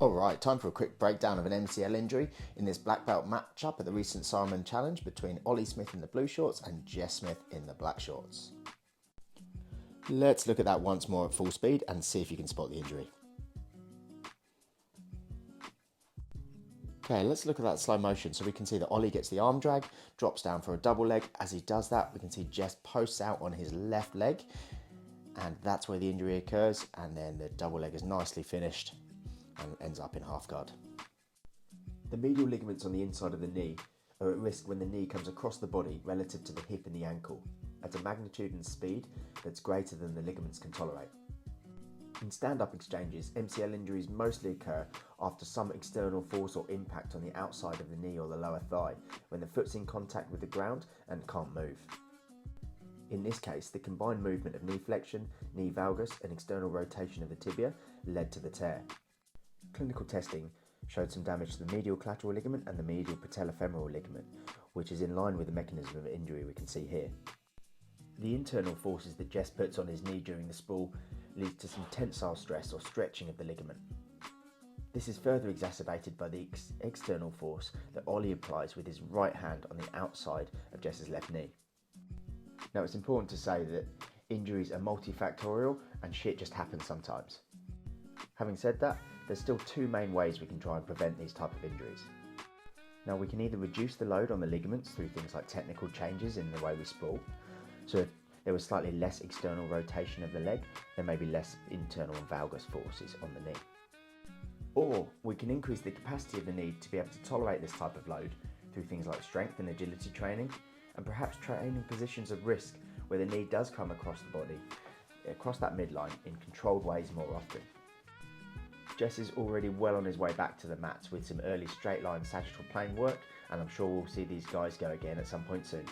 Alright, time for a quick breakdown of an MCL injury in this black belt matchup at the recent Simon Challenge between Ollie Smith in the blue shorts and Jess Smith in the black shorts. Let's look at that once more at full speed and see if you can spot the injury. Okay, let's look at that slow motion. So we can see that Ollie gets the arm drag, drops down for a double leg. As he does that, we can see Jess posts out on his left leg, and that's where the injury occurs, and then the double leg is nicely finished and ends up in half guard. The medial ligaments on the inside of the knee are at risk when the knee comes across the body relative to the hip and the ankle at a magnitude and speed that's greater than the ligaments can tolerate. In stand-up exchanges, MCL injuries mostly occur after some external force or impact on the outside of the knee or the lower thigh when the foot's in contact with the ground and can't move. In this case, the combined movement of knee flexion, knee valgus and external rotation of the tibia led to the tear. Clinical testing showed some damage to the medial collateral ligament and the medial patellofemoral ligament, which is in line with the mechanism of injury we can see here. The internal forces that Jess puts on his knee during the sprawl leads to some tensile stress or stretching of the ligament. This is further exacerbated by the external force that Ollie applies with his right hand on the outside of Jess's left knee. Now, it's important to say that injuries are multifactorial and shit just happens sometimes. Having said that, there's still two main ways we can try and prevent these type of injuries. Now, we can either reduce the load on the ligaments through things like technical changes in the way we sprawl. So if there was slightly less external rotation of the leg, there may be less internal and valgus forces on the knee. Or we can increase the capacity of the knee to be able to tolerate this type of load through things like strength and agility training, and perhaps training positions of risk where the knee does come across the body, across that midline in controlled ways more often. Jess is already well on his way back to the mats with some early straight line sagittal plane work, and I'm sure we'll see these guys go again at some point soon.